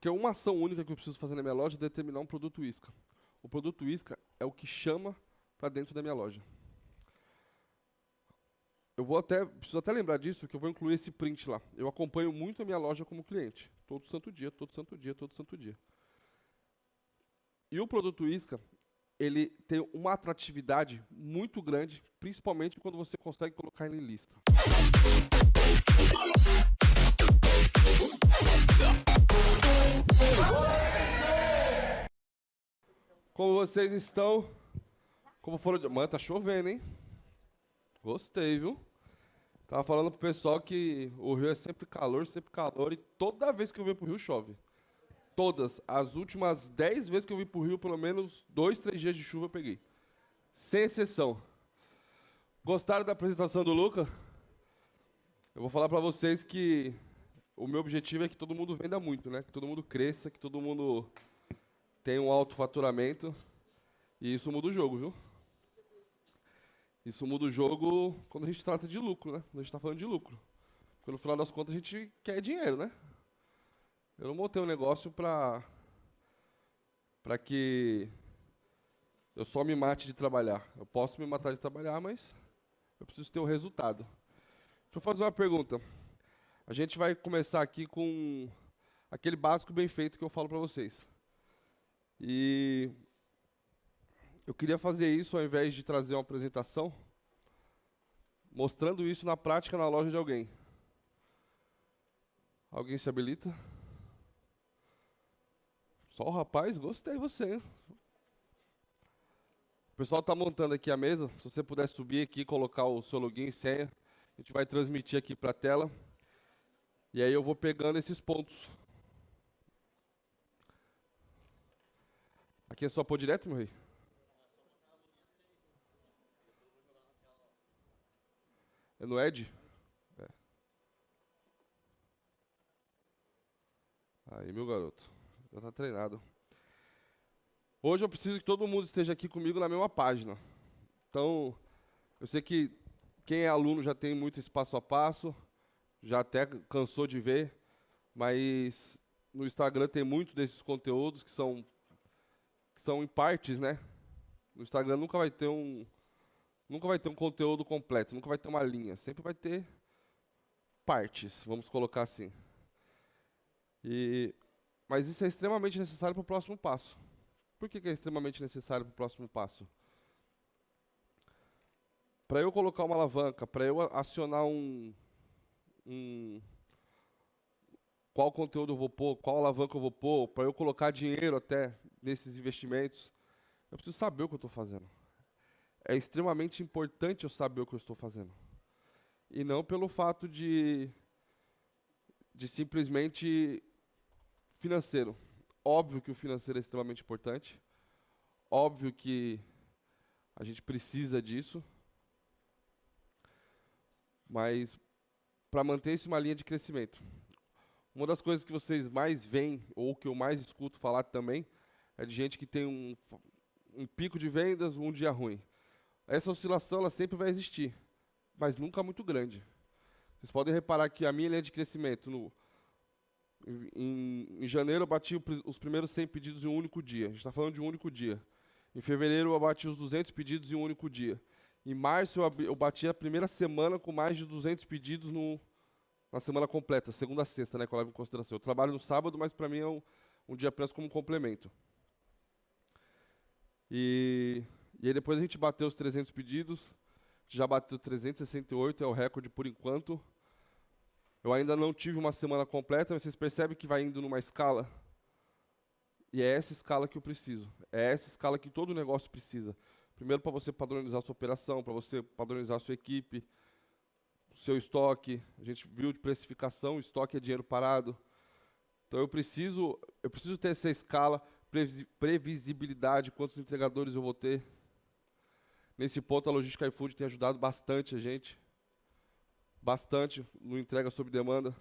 Porque uma ação única que eu preciso fazer na minha loja é determinar um produto isca. O produto isca é o que chama para dentro da minha loja. Preciso até lembrar disso, que eu vou incluir esse print lá. Eu acompanho muito a minha loja como cliente. Todo santo dia, todo santo dia, todo santo dia. E o produto isca, ele tem uma atratividade muito grande, principalmente quando você consegue colocar ele em lista. Como vocês estão? Como foram de... Mano, tá chovendo, hein? Gostei, viu? Tava falando pro pessoal que o Rio é sempre calor, e toda vez que eu venho pro Rio chove. Todas. As últimas 10 vezes que eu vim pro Rio, pelo menos 2, 3 dias de chuva eu peguei. Sem exceção. Gostaram da apresentação do Luca? Eu vou falar pra vocês que o meu objetivo é que todo mundo venda muito, né? Que todo mundo cresça, que todo mundo tenha um alto faturamento. E isso muda o jogo, viu? Isso muda o jogo quando a gente trata de lucro, né? Quando a gente tá falando de lucro. Porque no final das contas a gente quer dinheiro, né? Eu não montei um negócio pra que eu só me mate de trabalhar. Eu posso me matar de trabalhar, mas eu preciso ter o resultado. Deixa eu fazer uma pergunta. A gente vai começar aqui com aquele básico bem feito que eu falo pra vocês. E eu queria fazer isso ao invés de trazer uma apresentação, mostrando isso na prática na loja de alguém. Alguém se habilita? Só o rapaz? Gostei de você, hein? O pessoal está montando aqui a mesa. Se você puder subir aqui e colocar o seu login e senha, a gente vai transmitir aqui para a tela. E aí eu vou pegando esses pontos. Aqui é só pôr direto, meu rei? É no Edge? É. Aí, meu garoto. Já tá treinado. Hoje eu preciso que todo mundo esteja aqui comigo na mesma página. Então, eu sei que quem é aluno já tem muito esse passo a passo, já até cansou de ver, mas no Instagram tem muito desses conteúdos que são em partes, né? No Instagram nunca vai ter um conteúdo completo, nunca vai ter uma linha, sempre vai ter partes, vamos colocar assim. Mas isso é extremamente necessário para o próximo passo. Por que é extremamente necessário para o próximo passo? Para eu colocar uma alavanca, para eu acionar qual conteúdo eu vou pôr, qual alavanca eu vou pôr, para eu colocar dinheiro até nesses investimentos, eu preciso saber o que eu estou fazendo. É extremamente importante eu saber o que eu estou fazendo. E não pelo fato de simplesmente financeiro. Óbvio que o financeiro é extremamente importante. Óbvio que a gente precisa disso. Mas para manter isso uma linha de crescimento. Uma das coisas que vocês mais veem, ou que eu mais escuto falar também, é de gente que tem um pico de vendas, um dia ruim. Essa oscilação ela sempre vai existir, mas nunca muito grande. Vocês podem reparar que a minha linha de crescimento, em janeiro eu bati os primeiros 100 pedidos em um único dia. A gente está falando de um único dia. Em fevereiro eu bati os 200 pedidos em um único dia. Em março eu bati a primeira semana com mais de 200 pedidos na semana completa, segunda a sexta, né, que eu levo em consideração. Eu trabalho no sábado, mas para mim é um dia apenas como complemento. E aí depois a gente bateu os 300 pedidos, já bateu 368, é o recorde por enquanto. Eu ainda não tive uma semana completa, mas vocês percebem que vai indo numa escala? E é essa escala que eu preciso. É essa escala que todo negócio precisa. Primeiro, para você padronizar a sua operação, para você padronizar a sua equipe, o seu estoque. A gente viu de precificação, estoque é dinheiro parado. Então eu preciso ter essa escala, previsibilidade, quantos entregadores eu vou ter. Nesse ponto, a logística iFood tem ajudado bastante a gente. Bastante no entrega sob demanda.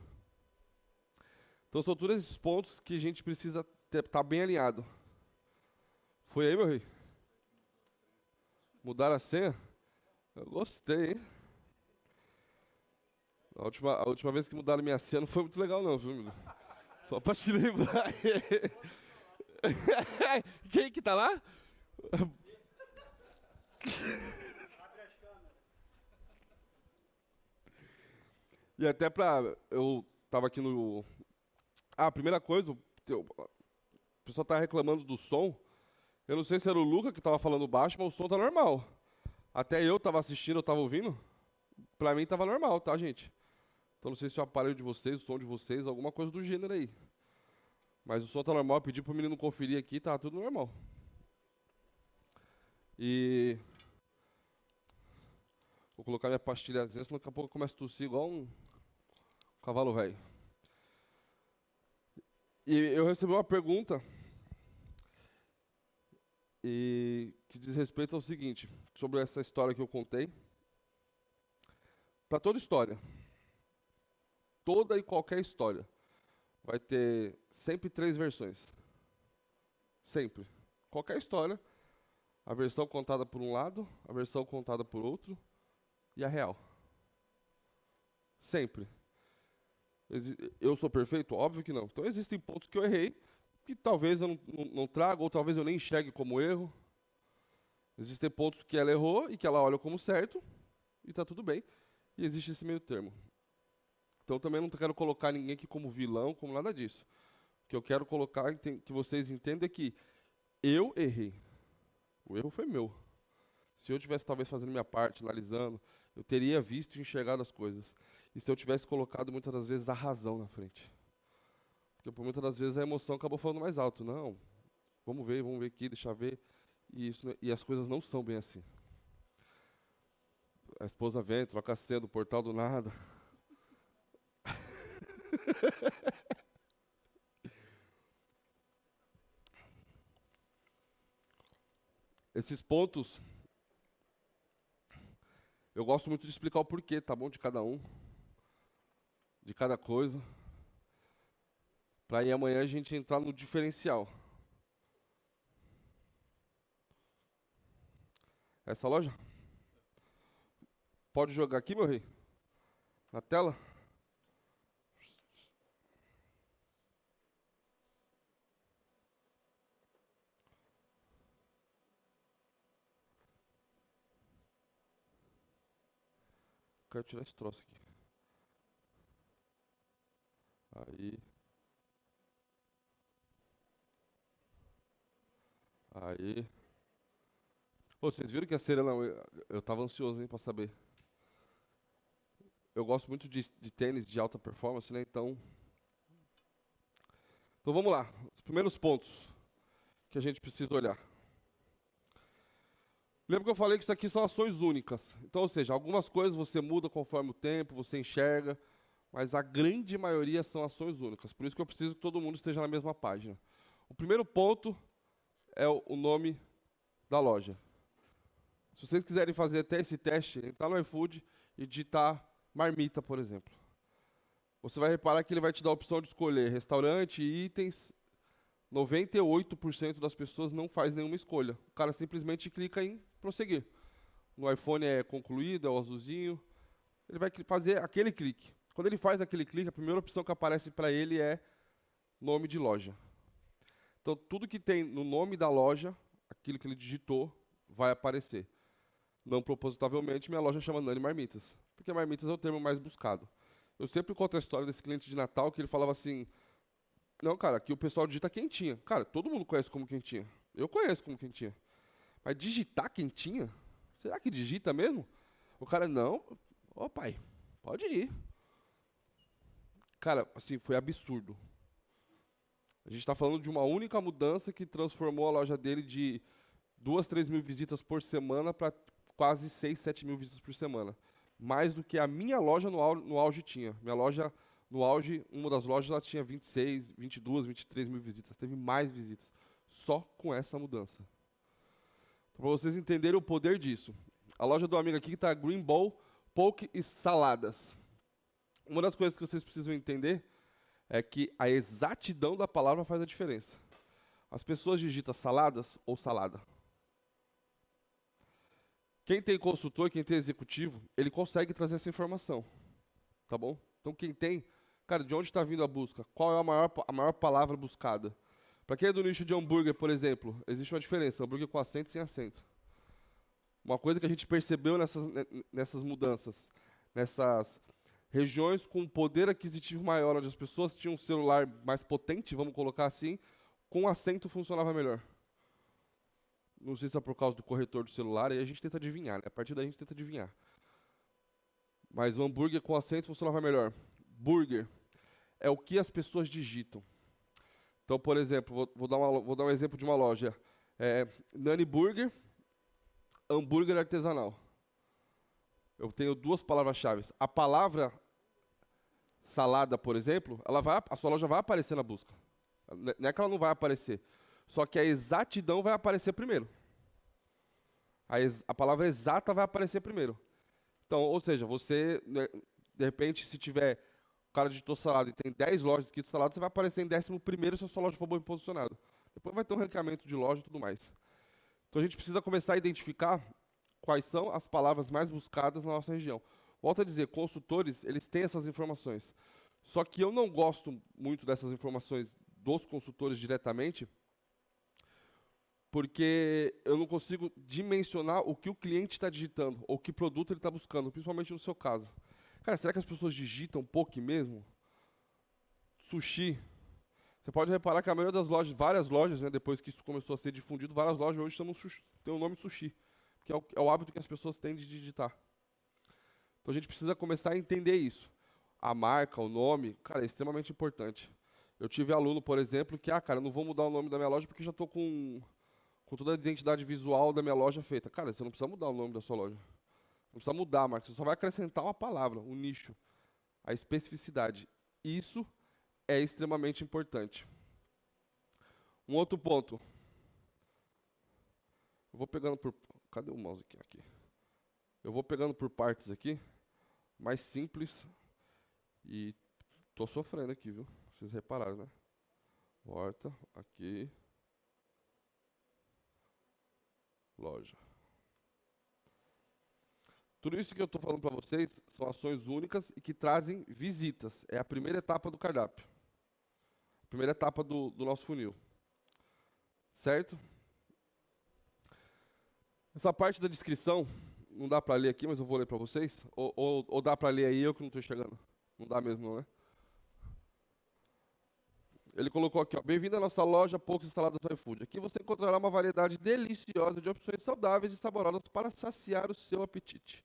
Então são todos esses pontos que a gente precisa estar bem alinhado. Foi aí, meu rei? Mudaram a senha? Eu gostei, hein? A última vez que mudaram minha senha não foi muito legal não, viu, meu? Só pra te lembrar. Quem que tá lá? E até pra. Eu tava aqui no. Ah, a primeira coisa, o pessoal tá reclamando do som. Eu não sei se era o Luca que tava falando baixo, mas o som tá normal. Até eu tava assistindo, eu tava ouvindo. Pra mim tava normal, tá, gente? Então não sei se é o aparelho de vocês, o som de vocês, alguma coisa do gênero aí. Mas o som tá normal, eu pedi pro menino conferir aqui, tá tudo normal. E. Vou colocar minha pastilhazinha, senão daqui a pouco eu começo a tossir igual um cavalo velho. E eu recebi uma pergunta que diz respeito ao seguinte, sobre essa história que eu contei. Para toda história, toda e qualquer história, vai ter sempre 3 versões. Sempre. Qualquer história, a versão contada por um lado, a versão contada por outro e a real. Sempre. Eu sou perfeito? Óbvio que não. Então existem pontos que eu errei, que talvez eu não traga, ou talvez eu nem enxergue como erro. Existem pontos que ela errou e que ela olha como certo, e está tudo bem. E existe esse meio termo. Então também não quero colocar ninguém aqui como vilão, como nada disso. O que eu quero colocar, que vocês entendam, é que eu errei. O erro foi meu. Se eu tivesse talvez fazendo minha parte, analisando, eu teria visto e enxergado as coisas. E se eu tivesse colocado muitas das vezes a razão na frente. Porque por muitas das vezes a emoção acabou falando mais alto. Não, vamos ver aqui, deixa eu ver. E as coisas não são bem assim. A esposa vem, troca a senha do portal do nada. Esses pontos, eu gosto muito de explicar o porquê, tá bom? De cada um, de cada coisa. Para aí amanhã a gente entrar no diferencial. Essa loja? Pode jogar aqui, meu rei? Na tela? Quero tirar esse troço aqui. Aí. Aí. Pô, vocês viram que a Serena, eu tava ansioso, hein, pra saber. Eu gosto muito de tênis de alta performance, né? Então vamos lá. Os primeiros pontos que a gente precisa olhar. Lembra que eu falei que isso aqui são ações únicas. Então, ou seja, algumas coisas você muda conforme o tempo, você enxerga, mas a grande maioria são ações únicas. Por isso que eu preciso que todo mundo esteja na mesma página. O primeiro ponto é o nome da loja. Se vocês quiserem fazer até esse teste, entrar no iFood e digitar marmita, por exemplo. Você vai reparar que ele vai te dar a opção de escolher restaurante e itens. 98% das pessoas não faz nenhuma escolha. O cara simplesmente clica em prosseguir. No iPhone é concluído, é o azulzinho. Ele vai fazer aquele clique. Quando ele faz aquele clique, a primeira opção que aparece para ele é nome de loja. Então, tudo que tem no nome da loja, aquilo que ele digitou, vai aparecer. Não propositavelmente, minha loja chama Nani Marmitas, porque marmitas é o termo mais buscado. Eu sempre conto a história desse cliente de Natal, que ele falava assim, não, cara, aqui o pessoal digita quentinha. Cara, todo mundo conhece como quentinha. Eu conheço como quentinha. Mas digitar quentinha? Será que digita mesmo? O cara, não. Ô, pai, pode ir. Cara, assim, foi absurdo. A gente está falando de uma única mudança que transformou a loja dele de 2, 3 mil visitas por semana para quase 6, 7 mil visitas por semana. Mais do que a minha loja no auge tinha. Minha loja, no auge, uma das lojas, ela tinha 26, 22, 23 mil visitas. Teve mais visitas. Só com essa mudança. Então, para vocês entenderem o poder disso. A loja do amigo aqui está Green Bowl, Poke e Saladas. Uma das coisas que vocês precisam entender é que a exatidão da palavra faz a diferença. As pessoas digitam saladas ou salada. Quem tem consultor, quem tem executivo, ele consegue trazer essa informação. Tá bom? Então quem tem, Cara, de onde está vindo a busca? Qual é a maior palavra buscada? Para quem é do nicho de hambúrguer, por exemplo, existe uma diferença, hambúrguer com acento e sem acento. Uma coisa que a gente percebeu nessas mudanças, nessas regiões com poder aquisitivo maior, onde as pessoas tinham um celular mais potente, vamos colocar assim, com acento funcionava melhor. Não sei se é por causa do corretor do celular, aí a gente tenta adivinhar, né? A partir daí a gente tenta adivinhar. Mas o hambúrguer com acento funcionava melhor. Burger é o que as pessoas digitam. Então, por exemplo, vou dar um exemplo de uma loja. Nani Burger, hambúrguer artesanal. Eu tenho duas palavras-chave. A palavra salada, por exemplo, a sua loja vai aparecer na busca. Não é que ela não vai aparecer. Só que a exatidão vai aparecer primeiro. A palavra exata vai aparecer primeiro. Então, ou seja, você, né, de repente, se tiver, o cara digitou salada e tem 10 lojas escrito salada, você vai aparecer em 11º se a sua loja for bem posicionada. Depois vai ter um ranqueamento de loja e tudo mais. Então a gente precisa começar a identificar quais são as palavras mais buscadas na nossa região. Volto a dizer, consultores, eles têm essas informações. Só que eu não gosto muito dessas informações dos consultores diretamente, porque eu não consigo dimensionar o que o cliente está digitando, ou que produto ele está buscando, principalmente no seu caso. Cara, será que as pessoas digitam poke mesmo? Sushi. Você pode reparar que a maioria das lojas, várias lojas, né, depois que isso começou a ser difundido, várias lojas hoje têm o nome sushi, que é o hábito que as pessoas têm de digitar. Então a gente precisa começar a entender isso. A marca, o nome, cara, é extremamente importante. Eu tive aluno, por exemplo, que, cara, eu não vou mudar o nome da minha loja porque já estou com toda a identidade visual da minha loja feita. Cara, você não precisa mudar o nome da sua loja. Não precisa mudar a marca, você só vai acrescentar uma palavra, um nicho, a especificidade. Isso é extremamente importante. Um outro ponto. Eu vou pegando por... Cadê o mouse aqui? Eu vou pegando por partes aqui, mais simples, e tô sofrendo aqui, viu? Vocês repararam, né? Horta, aqui. Loja. Tudo isso que eu estou falando para vocês são ações únicas e que trazem visitas. É a primeira etapa do cardápio. A primeira etapa do nosso funil. Certo? Essa parte da descrição, não dá para ler aqui, mas eu vou ler para vocês. Ou dá para ler aí, eu que não estou enxergando. Não dá mesmo, não, né? Ele colocou aqui, ó, bem-vindo à nossa loja Poucas Saladas do iFood. Aqui você encontrará uma variedade deliciosa de opções saudáveis e saborosas para saciar o seu apetite.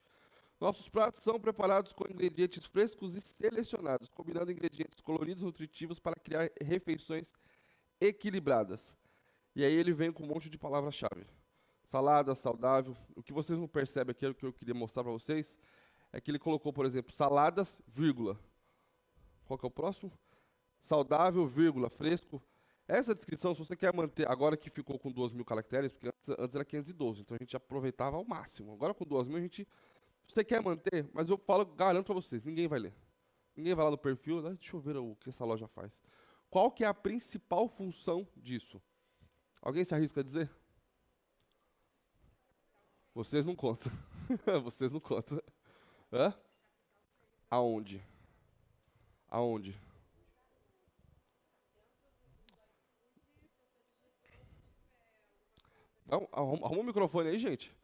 Nossos pratos são preparados com ingredientes frescos e selecionados, combinando ingredientes coloridos e nutritivos para criar refeições equilibradas. E aí ele vem com um monte de palavras-chave. Salada, saudável. O que vocês não percebem aqui, o que eu queria mostrar para vocês, é que ele colocou, por exemplo, saladas, vírgula. Qual que é o próximo? Saudável, vírgula, fresco. Essa descrição, se você quer manter, agora que ficou com 2.000 caracteres, porque antes era 512, então a gente aproveitava ao máximo. Agora com 2.000 a gente, se você quer manter, mas eu falo, garanto para vocês, ninguém vai ler. Ninguém vai lá no perfil, deixa eu ver o que essa loja faz. Qual que é a principal função disso? Alguém se arrisca a dizer? Vocês não contam. Vocês não contam. Hã? Aonde? Aonde? Não, arruma o microfone aí, gente.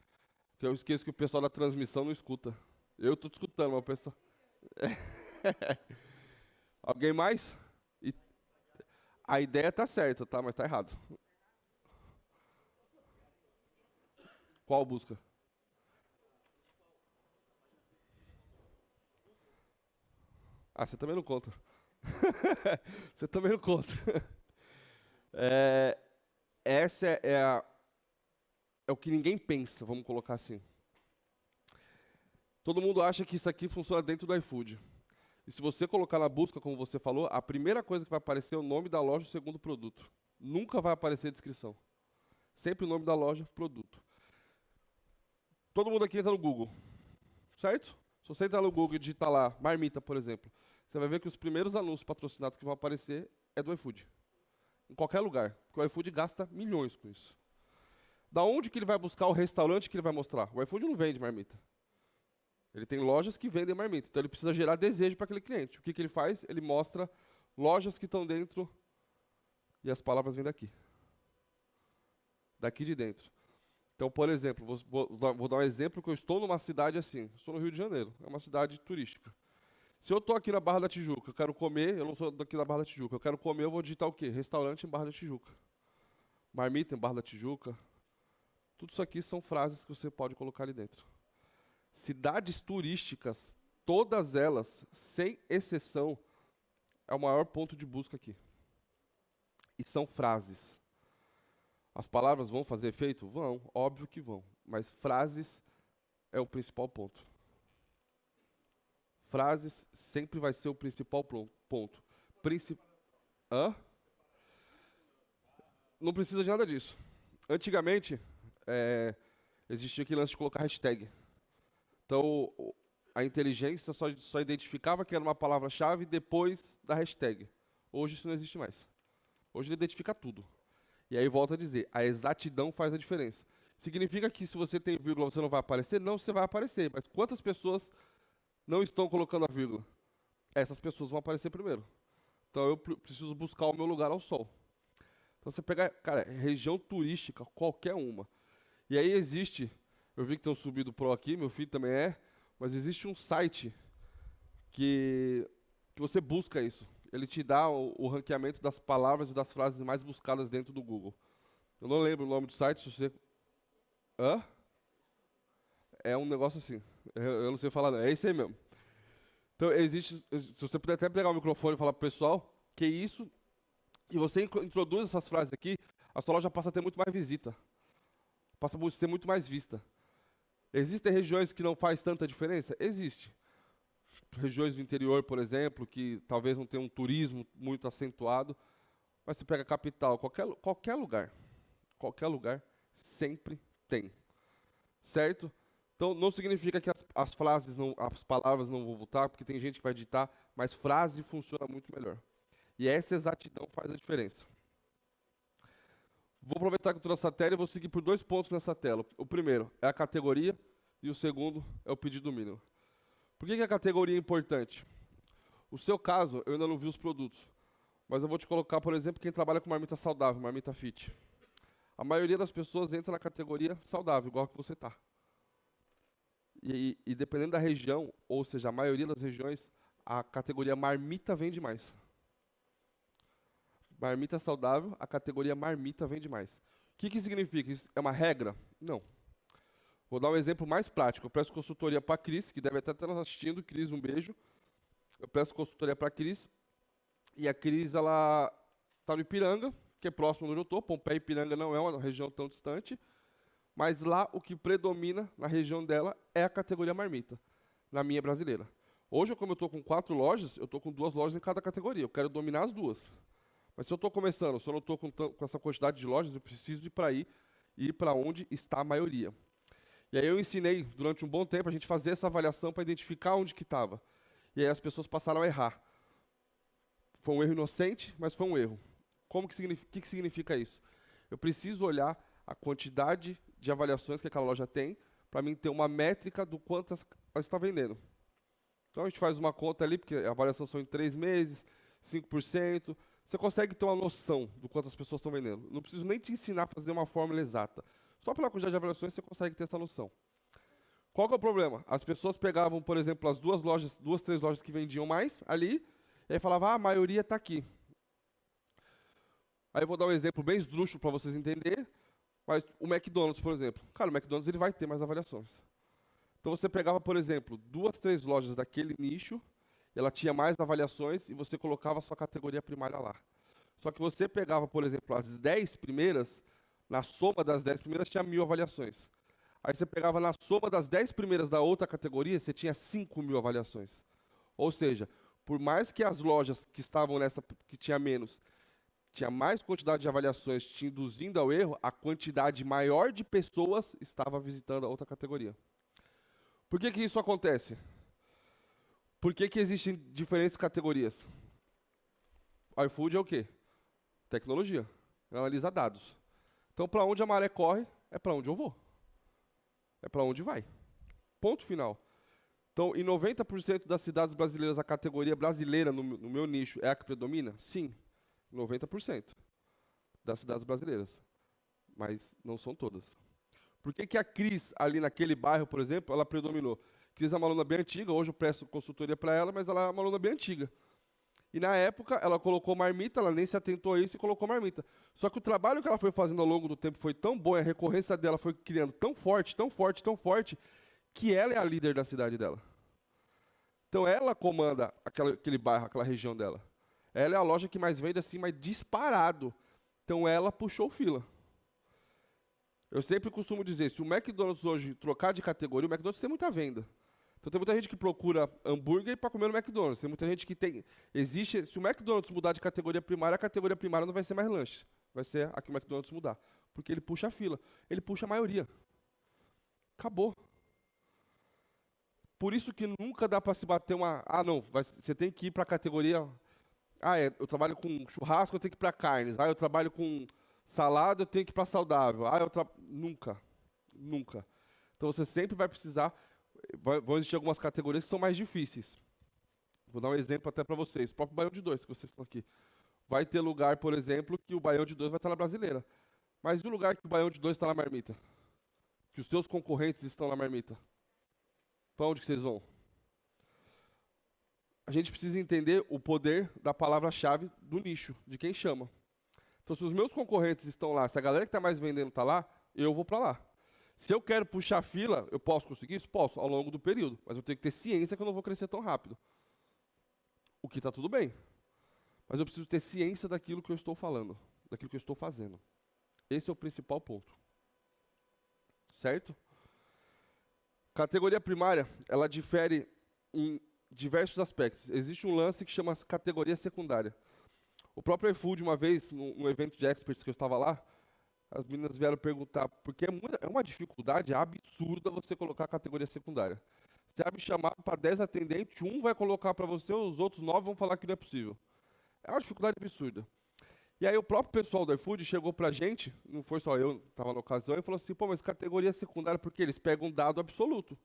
Que eu esqueço que o pessoal da transmissão não escuta. Eu tô te escutando, mas o pessoal... Alguém mais? E a ideia tá certa, tá? Mas tá errado. Qual busca? Ah, você também não conta. Você também não conta. É, essa é o que ninguém pensa, vamos colocar assim. Todo mundo acha que isso aqui funciona dentro do iFood. E se você colocar na busca, como você falou, a primeira coisa que vai aparecer é o nome da loja e o segundo produto. Nunca vai aparecer a descrição. Sempre o nome da loja, produto. Todo mundo aqui entra no Google, certo? Se você entrar no Google e digitar lá, marmita, por exemplo, você vai ver que os primeiros anúncios patrocinados que vão aparecer é do iFood. Em qualquer lugar, porque o iFood gasta milhões com isso. Da onde que ele vai buscar o restaurante que ele vai mostrar? O iFood não vende marmita. Ele tem lojas que vendem marmita, então ele precisa gerar desejo para aquele cliente. O que ele faz? Ele mostra lojas que estão dentro e as palavras vêm daqui. Daqui de dentro. Então, por exemplo, vou dar um exemplo que eu estou numa cidade assim. Estou no Rio de Janeiro, é uma cidade turística. Se eu estou aqui na Barra da Tijuca, eu quero comer, eu não sou daqui da Barra da Tijuca, eu quero comer, eu vou digitar o quê? Restaurante em Barra da Tijuca. Marmita em Barra da Tijuca. Tudo isso aqui são frases que você pode colocar ali dentro. Cidades turísticas, todas elas, sem exceção, é o maior ponto de busca aqui. E são frases. As palavras vão fazer efeito? Vão, óbvio que vão. Mas frases é o principal ponto. Frases sempre vai ser o principal ponto. Hã? Não precisa de nada disso. Antigamente, existia aquele lance de colocar hashtag. Então, a inteligência só identificava que era uma palavra-chave depois da hashtag. Hoje isso não existe mais. Hoje ele identifica tudo. E aí volta a dizer, a exatidão faz a diferença. Significa que se você tem vírgula, você não vai aparecer? Não, você vai aparecer. Mas quantas pessoas não estão colocando a vírgula? Essas pessoas vão aparecer primeiro. Então eu preciso buscar o meu lugar ao sol. Então você pega, cara, região turística, qualquer uma. E aí existe, eu vi que tem um Subido Pro aqui, meu filho também é, mas existe um site que você busca isso. Ele te dá o ranqueamento das palavras e das frases mais buscadas dentro do Google. Eu não lembro o nome do site, se você... Hã? É um negócio assim. Eu não sei falar não. É isso aí mesmo. Então, existe... Se você puder até pegar o microfone e falar pro pessoal que isso... E você introduz essas frases aqui, a sua loja passa a ter muito mais visita. Passa a ser muito mais vista. Existem regiões que não faz tanta diferença? Existe. Regiões do interior, por exemplo, que talvez não tenham um turismo muito acentuado, mas você pega a capital, qualquer lugar, sempre tem. Certo? Então, não significa que as palavras não vão voltar, porque tem gente que vai digitar, mas frase funciona muito melhor. E essa exatidão faz a diferença. Vou aproveitar que eu estou nessa tela e vou seguir por 2 pontos nessa tela. O primeiro é a categoria e o segundo é o pedido mínimo. Por que a categoria é importante? O seu caso, eu ainda não vi os produtos, mas eu vou te colocar, por exemplo, quem trabalha com marmita saudável, marmita fit. A maioria das pessoas entra na categoria saudável, igual que você está. E dependendo da região, ou seja, a maioria das regiões, a categoria marmita vende mais. Marmita saudável, a categoria marmita vende mais. O que significa? Isso é uma regra? Não. Vou dar um exemplo mais prático. Eu presto consultoria para a Cris, que deve até estar nos assistindo. Cris, um beijo. Eu presto consultoria para a Cris. E a Cris, ela está no Ipiranga, que é próximo de onde eu estou. Pompeia e Ipiranga não é uma região tão distante. Mas lá, o que predomina na região dela é a categoria marmita, na minha brasileira. Hoje, como eu estou com 4 lojas, eu estou com 2 lojas em cada categoria. Eu quero dominar as 2. Mas se eu estou começando, se eu não estou com essa quantidade de lojas, eu preciso ir para onde está a maioria. E aí eu ensinei, durante um bom tempo, a gente fazer essa avaliação para identificar onde que estava. E aí as pessoas passaram a errar. Foi um erro inocente, mas foi um erro. O que significa isso? Eu preciso olhar a quantidade de avaliações que aquela loja tem para mim ter uma métrica do quanto ela está vendendo. Então a gente faz uma conta ali, porque a avaliação são em 3 meses, 5%. Você consegue ter uma noção do quanto as pessoas estão vendendo. Não preciso nem te ensinar a fazer uma fórmula exata. Só pela quantidade de avaliações você consegue ter essa noção. Qual que é o problema? As pessoas pegavam, por exemplo, as 2, 3 lojas que vendiam mais ali, e aí falavam, a maioria está aqui. Aí eu vou dar um exemplo bem esdrúxulo para vocês entenderem, mas o McDonald's, por exemplo. Cara, o McDonald's ele vai ter mais avaliações. Então você pegava, por exemplo, 2, 3 lojas daquele nicho, ela tinha mais avaliações e você colocava a sua categoria primária lá. Só que você pegava, por exemplo, as 10 primeiras, na soma das 10 primeiras tinha 1000 avaliações. Aí você pegava na soma das 10 primeiras da outra categoria, você tinha 5.000 avaliações. Ou seja, por mais que as lojas que estavam nessa, que tinha menos, tinha mais quantidade de avaliações te induzindo ao erro, a quantidade maior de pessoas estava visitando a outra categoria. Por que isso acontece? Por que existem diferentes categorias? iFood é o quê? Tecnologia. Ele analisa dados. Então, para onde a maré corre, é para onde eu vou. É para onde vai. Ponto final. Então, em 90% das cidades brasileiras, a categoria brasileira, no meu nicho, é a que predomina? Sim, 90% das cidades brasileiras. Mas não são todas. Por que que a Cris, ali naquele bairro, por exemplo, ela predominou? Cris é uma aluna bem antiga, hoje eu presto consultoria para ela, mas ela é uma aluna bem antiga. E na época, ela colocou marmita, ela nem se atentou a isso e colocou marmita. Só que o trabalho que ela foi fazendo ao longo do tempo foi tão bom, e a recorrência dela foi criando tão forte, tão forte, tão forte, que ela é a líder da cidade dela. Então ela comanda aquele bairro, aquela região dela. Ela é a loja que mais vende assim, mas disparado. Então ela puxou fila. Eu sempre costumo dizer, se o McDonald's hoje trocar de categoria, o McDonald's tem muita venda. Então tem muita gente que procura hambúrguer para comer no McDonald's. Tem muita gente que tem... Se o McDonald's mudar de categoria primária, a categoria primária não vai ser mais lanche. Vai ser a que o McDonald's mudar. Porque ele puxa a fila. Ele puxa a maioria. Acabou. Por isso que nunca dá para se bater uma... Ah, não, você tem que ir para a categoria... Ah, eu trabalho com churrasco, eu tenho que ir para carnes. Ah, eu trabalho com salada, eu tenho que ir para saudável. Ah, Nunca. Nunca. Então você sempre vai precisar... Vão existir algumas categorias que são mais difíceis. Vou dar um exemplo até para vocês. O próprio Baião de 2, que vocês estão aqui. Vai ter lugar, por exemplo, que o Baião de 2 vai estar na brasileira. Mas e o lugar que o Baião de 2 está na marmita? Que os seus concorrentes estão na marmita? Para onde que vocês vão? A gente precisa entender o poder da palavra-chave do nicho, de quem chama. Então, se os meus concorrentes estão lá, se a galera que está mais vendendo está lá, eu vou para lá. Se eu quero puxar fila, eu posso conseguir isso? Posso, ao longo do período. Mas eu tenho que ter ciência que eu não vou crescer tão rápido. O que está tudo bem. Mas eu preciso ter ciência daquilo que eu estou falando, daquilo que eu estou fazendo. Esse é o principal ponto. Certo? Categoria primária, ela difere em diversos aspectos. Existe um lance que chama categoria secundária. O próprio iFood, uma vez, num evento de experts que eu estava lá, as meninas vieram perguntar, porque é uma dificuldade absurda você colocar a categoria secundária. Você abre chamado para 10 atendentes, um vai colocar para você, os outros 9 vão falar que não é possível. É uma dificuldade absurda. E aí o próprio pessoal do iFood chegou pra gente, não foi só eu, estava na ocasião, e falou assim, pô, mas categoria secundária, porque eles pegam um dado absoluto,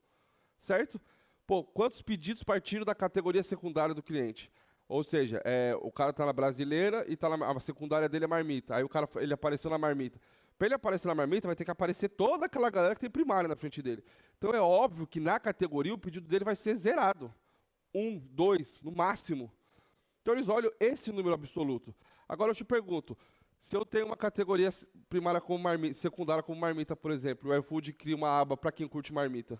certo? Pô, quantos pedidos partiram da categoria secundária do cliente? Ou seja, o cara está na brasileira e a secundária dele é marmita. Aí ele apareceu na marmita. Para ele aparecer na marmita, vai ter que aparecer toda aquela galera que tem primária na frente dele. Então é óbvio que na categoria o pedido dele vai ser zerado. 1, 2, no máximo. Então eles olham esse número absoluto. Agora eu te pergunto, se eu tenho uma categoria primária como marmita, secundária como marmita, por exemplo, o iFood cria uma aba para quem curte marmita.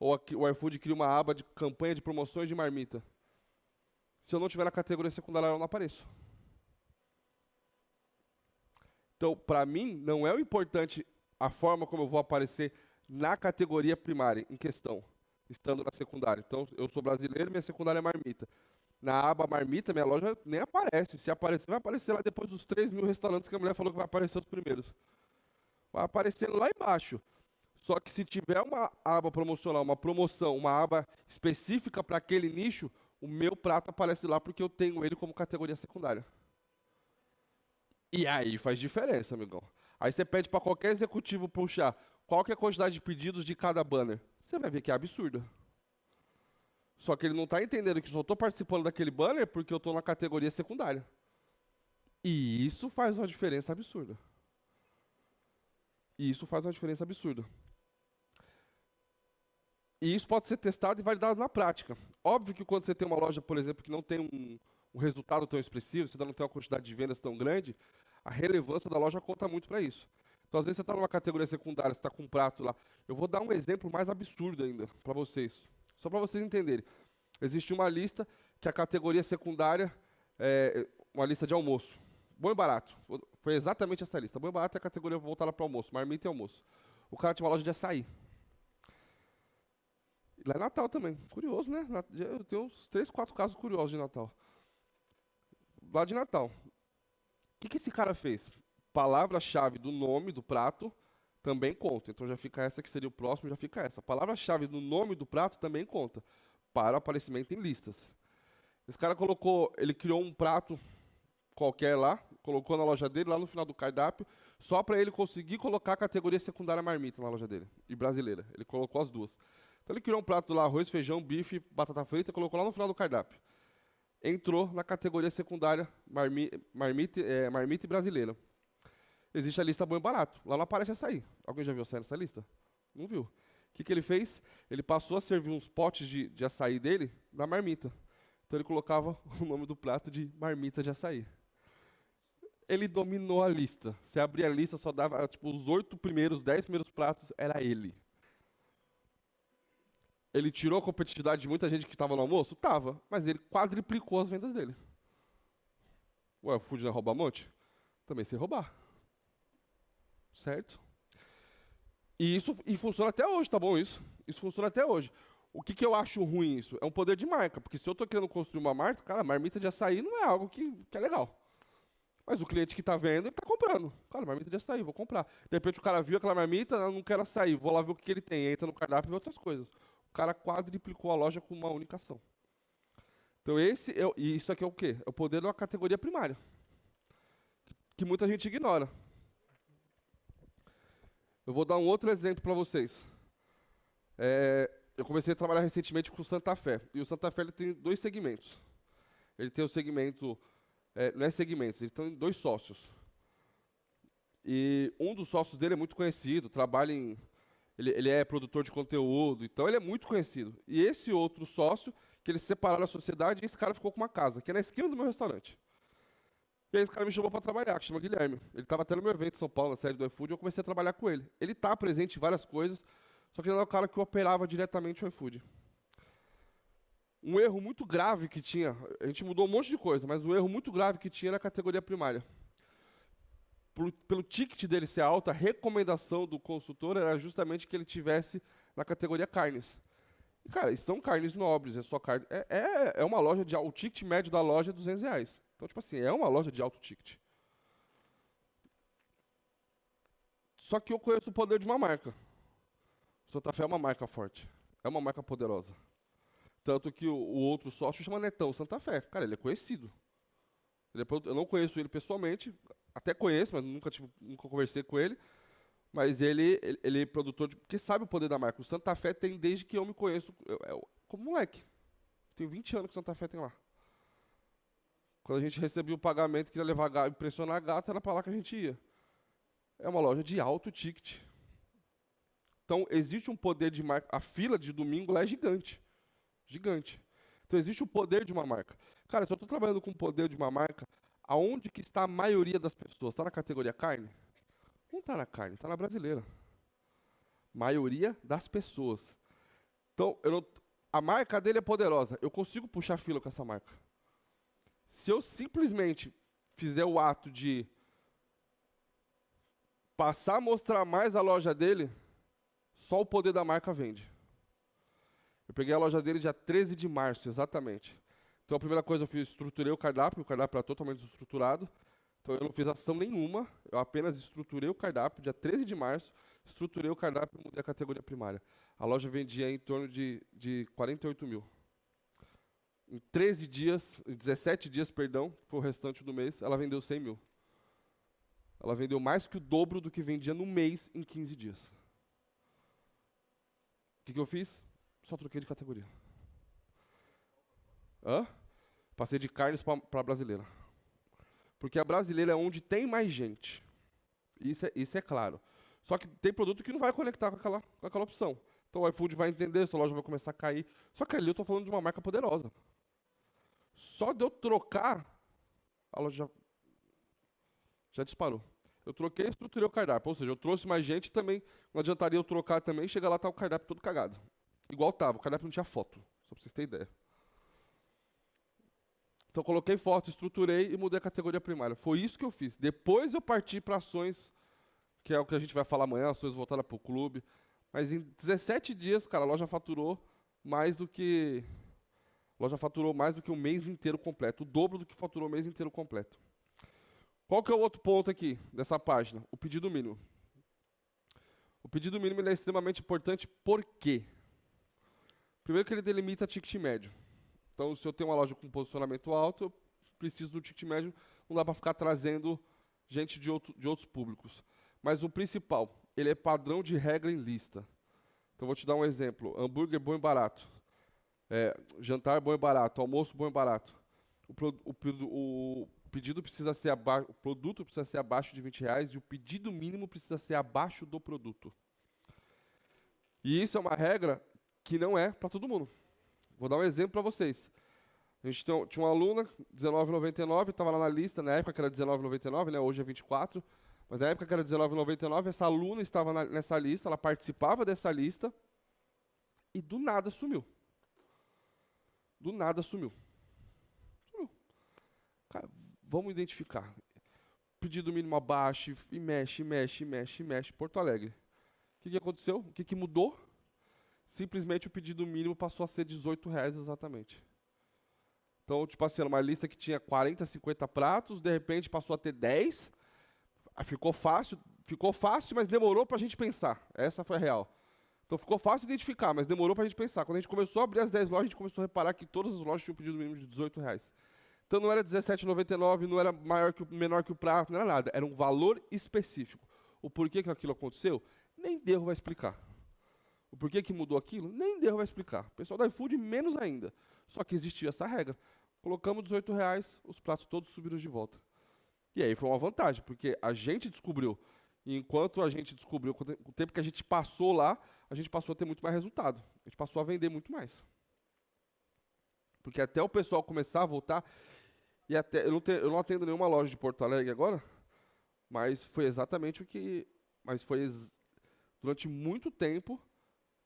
Ou o iFood cria uma aba de campanha de promoções de marmita. Se eu não tiver na categoria secundária, eu não apareço. Então, para mim, não é o importante a forma como eu vou aparecer na categoria primária em questão, estando na secundária. Então, eu sou brasileiro, minha secundária é marmita. Na aba marmita, minha loja nem aparece. Se aparecer, vai aparecer lá depois dos 3.000 restaurantes que a mulher falou que vai aparecer os primeiros. Vai aparecer lá embaixo. Só que se tiver uma aba promocional, uma promoção, uma aba específica para aquele nicho, o meu prato aparece lá porque eu tenho ele como categoria secundária. E aí faz diferença, amigão. Aí você pede para qualquer executivo puxar qual que é a quantidade de pedidos de cada banner. Você vai ver que é absurda. Só que ele não está entendendo que só estou participando daquele banner porque eu estou na categoria secundária. E isso faz uma diferença absurda. E isso faz uma diferença absurda. E isso pode ser testado e validado na prática. Óbvio que quando você tem uma loja, por exemplo, que não tem um resultado tão expressivo, você ainda não tem uma quantidade de vendas tão grande, a relevância da loja conta muito para isso. Então, às vezes, você está numa categoria secundária, você está com um prato lá. Eu vou dar um exemplo mais absurdo ainda para vocês, só para vocês entenderem. Existe uma lista que a categoria secundária é uma lista de almoço. Bom e barato. Foi exatamente essa lista. Bom e barato é a categoria voltada para almoço, marmita e almoço. O cara tinha uma loja de açaí. Lá é Natal também. Curioso, né? Eu tenho uns 3, 4 casos curiosos de Natal. Lá de Natal. O que esse cara fez? Palavra-chave do nome do prato também conta. Então já fica essa que seria o próximo, já fica essa. Palavra-chave do nome do prato também conta. Para o aparecimento em listas. Esse cara ele criou um prato qualquer lá, colocou na loja dele, lá no final do cardápio, só para ele conseguir colocar a categoria secundária marmita na loja dele, e brasileira. Ele colocou as duas. Então ele criou um prato lá, arroz, feijão, bife, batata frita, colocou lá no final do cardápio. Entrou na categoria secundária marmita brasileira. Existe a lista bom e barato. Lá não aparece açaí. Alguém já viu açaí nessa lista? Não viu. O que ele fez? Ele passou a servir uns potes de açaí dele na marmita. Então ele colocava o nome do prato de marmita de açaí. Ele dominou a lista. Você abria a lista, só dava, tipo, os 10 primeiros pratos, era ele. Ele tirou a competitividade de muita gente que estava no almoço? Tava, mas ele quadriplicou as vendas dele. O iFood não é roubar monte? Também sei roubar. Certo? E funciona até hoje, tá bom isso? Isso funciona até hoje. O que eu acho ruim isso? É um poder de marca, porque se eu estou querendo construir uma marca, cara, marmita de açaí não é algo que é legal. Mas o cliente que está vendo, ele está comprando. Cara, marmita de açaí, vou comprar. De repente o cara viu aquela marmita, eu não quero açaí, vou lá ver o que ele tem. Entra no cardápio e vê outras coisas. O cara quadriplicou a loja com uma única ação. Então e isso aqui é o quê? É o poder da categoria primária. Que muita gente ignora. Eu vou dar um outro exemplo para vocês. Eu comecei a trabalhar recentemente com o Santa Fé. E o Santa Fé ele tem 2 segmentos. Ele tem o segmento... não é segmentos, ele tem 2 sócios. E um dos sócios dele é muito conhecido, trabalha em... Ele é produtor de conteúdo, então ele é muito conhecido. E esse outro sócio, que eles separaram a sociedade, e esse cara ficou com uma casa, que é na esquina do meu restaurante. E aí esse cara me chamou para trabalhar, que chama Guilherme. Ele estava até no meu evento em São Paulo, na sede do iFood, e eu comecei a trabalhar com ele. Ele está presente em várias coisas, só que ele não é o cara que operava diretamente o iFood. Um erro muito grave que tinha, a gente mudou um monte de coisa, mas um erro muito grave que tinha na categoria primária. Pelo ticket dele ser alto, a recomendação do consultor era justamente que ele tivesse na categoria carnes. E, cara, são carnes nobres, é só carne. É uma loja de... O ticket médio da loja é R$200. Então, tipo assim, é uma loja de alto ticket. Só que eu conheço o poder de uma marca. O Santa Fé é uma marca forte. É uma marca poderosa. Tanto que o outro sócio chama Netão Santa Fé. Cara, ele é conhecido. Eu não conheço ele pessoalmente, até conheço, mas nunca conversei com ele. Mas ele é produtor, porque sabe o poder da marca. O Santa Fé tem desde que eu me conheço, como moleque. Tem 20 anos que o Santa Fé tem lá. Quando a gente recebia o pagamento, queria levar impressionar a gata, era para lá que a gente ia. É uma loja de alto ticket. Então, existe um poder de marca. A fila de domingo lá é gigante. Gigante. Então, existe o poder de uma marca. Cara, se eu estou trabalhando com o poder de uma marca, aonde que está a maioria das pessoas? Está na categoria carne? Não está na carne, está na brasileira. Maioria das pessoas. Então, a marca dele é poderosa. Eu consigo puxar fila com essa marca. Se eu simplesmente fizer o ato de passar a mostrar mais a loja dele, só o poder da marca vende. Eu peguei a loja dele dia 13 de março, exatamente. Então a primeira coisa eu fiz, estruturei o cardápio era totalmente estruturado. Então eu não fiz ação nenhuma, eu apenas estruturei o cardápio, dia 13 de março, estruturei o cardápio e mudei a categoria primária. A loja vendia em torno de 48 mil. Em 17 dias, perdão, foi o restante do mês, ela vendeu 100 mil. Ela vendeu mais que o dobro do que vendia no mês em 15 dias. O que eu fiz? Só troquei de categoria. Passei de carnes para a brasileira. Porque a brasileira é onde tem mais gente. Isso é claro. Só que tem produto que não vai conectar com aquela opção. Então o iFood vai entender, sua loja vai começar a cair. Só que ali eu estou falando de uma marca poderosa. Só de eu trocar, a loja já disparou. Eu troquei e estruturei o cardápio. Ou seja, eu trouxe mais gente também. Não adiantaria eu trocar também e chegar lá e tá o cardápio todo cagado. Igual estava, o cardápio não tinha foto. Só para vocês terem ideia. Então, coloquei foto, estruturei e mudei a categoria primária. Foi isso que eu fiz. Depois eu parti para ações, que é o que a gente vai falar amanhã, ações voltadas para o clube. Mas em 17 dias, cara, a loja faturou mais do que um mês inteiro completo. O dobro do que faturou o mês inteiro completo. Qual que é o outro ponto aqui dessa página? O pedido mínimo. O pedido mínimo ele é extremamente importante, por quê? Primeiro que ele delimita ticket médio. Então, se eu tenho uma loja com posicionamento alto, eu preciso do ticket médio, não dá para ficar trazendo gente de outros públicos. Mas o principal, ele é padrão de regra em lista. Então, vou te dar um exemplo. Hambúrguer bom e barato. Jantar bom e barato. Almoço bom e barato. O pedido precisa ser o produto precisa ser abaixo de R$ 20 e o pedido mínimo precisa ser abaixo do produto. E isso é uma regra que não é para todo mundo. Vou dar um exemplo para vocês. A gente tinha uma aluna, R$19,99, estava lá na lista, na época que era R$19,99, né? Hoje é 24, mas na época que era R$19,99, essa aluna estava nessa lista, ela participava dessa lista e do nada sumiu. Do nada sumiu. Sumiu. Cara, vamos identificar. Pedido mínimo abaixo, e mexe. Porto Alegre. O que aconteceu? O que mudou? Simplesmente o pedido mínimo passou a ser R$18 exatamente. Então, tipo assim, era uma lista que tinha 40, 50 pratos, de repente passou a ter 10. Aí ficou fácil, mas demorou pra gente pensar. Essa foi a real. Então ficou fácil identificar, mas demorou pra gente pensar. Quando a gente começou a abrir as 10 lojas, a gente começou a reparar que todas as lojas tinham um pedido mínimo de R$18. Então não era R$17,99, não era menor que o prato, não era nada. Era um valor específico. O porquê que aquilo aconteceu, nem Deus vai explicar. O porquê que mudou aquilo, nem Deus vai explicar. O pessoal da iFood, menos ainda. Só que existia essa regra. Colocamos R$18, os pratos todos subiram de volta. E aí foi uma vantagem, porque a gente descobriu. E enquanto a gente descobriu, com o tempo que a gente passou lá, a gente passou a ter muito mais resultado. A gente passou a vender muito mais. Porque até o pessoal começar a voltar, e até eu não atendo nenhuma loja de Porto Alegre agora, mas foi exatamente o que... durante muito tempo,